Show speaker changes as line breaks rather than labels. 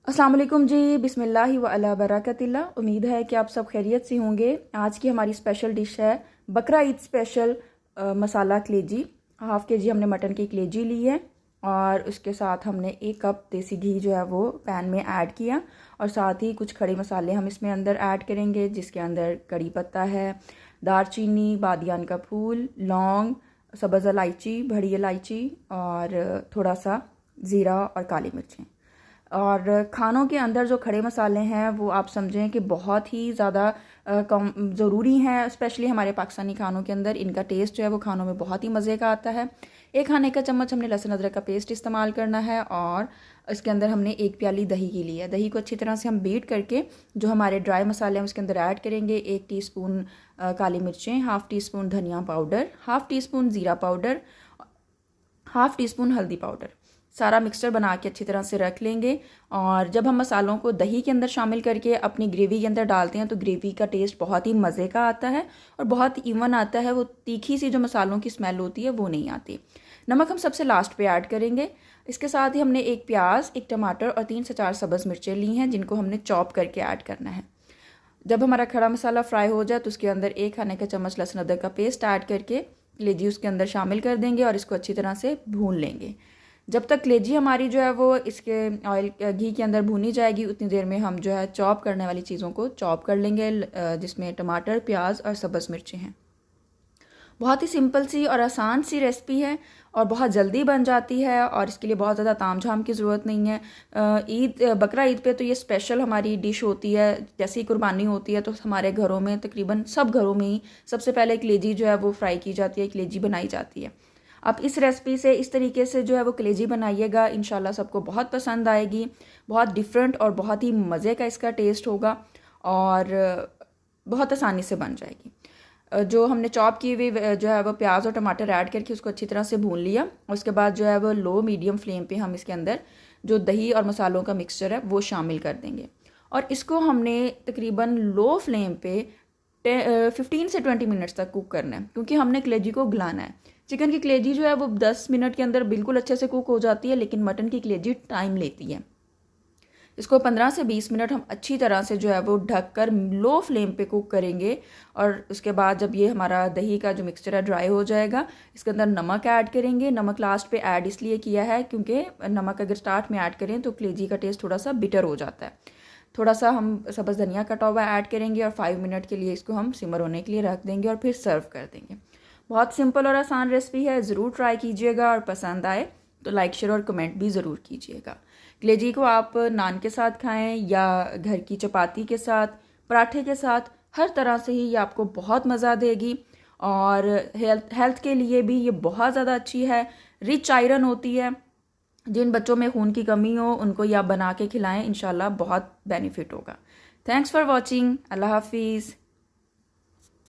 अस्सलाम वालेकुम जी, बिस्मिल्लाहि व अला बरकतिल्लाह। उम्मीद है कि आप सब खैरियत से होंगे। आज की हमारी स्पेशल डिश है बकरा ईद स्पेशल मसाला कलेजी। हाफ़ के जी हमने मटन की कलेजी ली है और उसके साथ हमने 1 कप देसी घी जो है वो पैन में ऐड किया और साथ ही कुछ खड़े मसाले हम इसमें अंदर ऐड करेंगे, जिसके अंदर कड़ी पत्ता है, दारचीनी, बादियान का फूल, लौंग, सब्ज़ इलायची, बड़ी इलायची और थोड़ा सा ज़ीरा और काली मिर्चें। और खानों के अंदर जो खड़े मसाले हैं वो आप समझें कि बहुत ही ज़्यादा कम ज़रूरी हैं, स्पेशली हमारे पाकिस्तानी खानों के अंदर इनका टेस्ट जो है वो खानों में बहुत ही मज़े का आता है। 1 खाने का चम्मच हमने लहसुन अदरक का पेस्ट इस्तेमाल करना है और इसके अंदर हमने 1 प्याली दही की ली है। दही को अच्छी तरह से हम बीट करके जो हमारे ड्राई मसाले हैं उसके अंदर ऐड करेंगे। 1 टीस्पून काली मिर्चें, हाफ़ टी स्पून धनिया पाउडर, हाफ़ टी स्पून ज़ीरा पाउडर, हाफ़ टी स्पून हल्दी पाउडर। सारा मिक्सचर बना के अच्छी तरह से रख लेंगे। और जब हम मसालों को दही के अंदर शामिल करके अपनी ग्रेवी के अंदर डालते हैं तो ग्रेवी का टेस्ट बहुत ही मज़े का आता है और बहुत इवन आता है। वो तीखी सी जो मसालों की स्मेल होती है वो नहीं आती। नमक हम सबसे लास्ट पे ऐड करेंगे। इसके साथ ही हमने 1 प्याज, 1 टमाटर और 3 से 4 सब्ज़ मिर्चें ली हैं, जिनको हमने चॉप करके ऐड करना है। जब हमारा खड़ा मसाला फ्राई हो जाए तो उसके अंदर 1 खाने का चम्मच लहसुन अदरक का पेस्ट ऐड करके कलेजी उसके अंदर शामिल कर देंगे और इसको अच्छी तरह से भून लेंगे। जब तक कलेजी हमारी जो है वो इसके ऑयल घी के अंदर भूनी जाएगी, उतनी देर में हम जो है चॉप करने वाली चीज़ों को चॉप कर लेंगे, जिसमें टमाटर, प्याज और सब्ज़ मिर्चें हैं। बहुत ही सिंपल सी और आसान सी रेसिपी है और बहुत जल्दी बन जाती है और इसके लिए बहुत ज़्यादा तामझाम की ज़रूरत नहीं है। बकरा ईद पे तो ये स्पेशल हमारी डिश होती है। जैसे ही कुर्बानी होती है तो हमारे घरों में, तकरीबन सब घरों में ही सबसे पहले कलेजी जो है वो फ्राई की जाती है, कलेजी बनाई जाती है। आप इस रेसिपी से इस तरीके से जो है वो कलेजी बनाइएगा, इंशाल्लाह सबको बहुत पसंद आएगी। बहुत डिफरेंट और बहुत ही मज़े का इसका टेस्ट होगा और बहुत आसानी से बन जाएगी। जो हमने चॉप की हुई जो है वो प्याज और टमाटर ऐड करके उसको अच्छी तरह से भून लिया। उसके बाद जो है वो लो मीडियम फ्लेम पे हम इसके अंदर जो दही और मसालों का मिक्सचर है वो शामिल कर देंगे और इसको हमने तकरीबन लो फ्लेम पे 15 से 20 मिनट्स तक कुक करना है, क्योंकि हमने कलेजी को गलाना है। चिकन की कलेजी जो है वो 10 मिनट के अंदर बिल्कुल अच्छे से कुक हो जाती है, लेकिन मटन की कलेजी टाइम लेती है। इसको 15 से 20 मिनट हम अच्छी तरह से जो है वो ढककर लो फ्लेम पे कुक करेंगे और उसके बाद जब ये हमारा दही का जो मिक्सचर है ड्राई हो जाएगा, इसके अंदर नमक ऐड करेंगे। नमक लास्ट पे ऐड इसलिए किया है क्योंकि नमक अगर स्टार्ट में ऐड करें तो कलेजी का टेस्ट थोड़ा सा बिटर हो जाता है। थोड़ा सा हम सब्ज़ धनिया कटा हुआ ऐड करेंगे और 5 मिनट के लिए इसको हम सिमर होने के लिए रख देंगे और फिर सर्व कर देंगे। बहुत सिंपल और आसान रेसिपी है, ज़रूर ट्राई कीजिएगा और पसंद आए तो लाइक, शेयर और कमेंट भी ज़रूर कीजिएगा। कलेजी को आप नान के साथ खाएं या घर की चपाती के साथ, पराठे के साथ, हर तरह से ही ये आपको बहुत मज़ा देगी और हेल्थ के लिए भी ये बहुत ज़्यादा अच्छी है। रिच आयरन होती है। जिन बच्चों में खून की कमी हो उनको ये आप बना के खिलाएं, इंशाल्लाह बहुत बेनिफिट होगा। Thanks for watching. अल्लाह हाफिज़।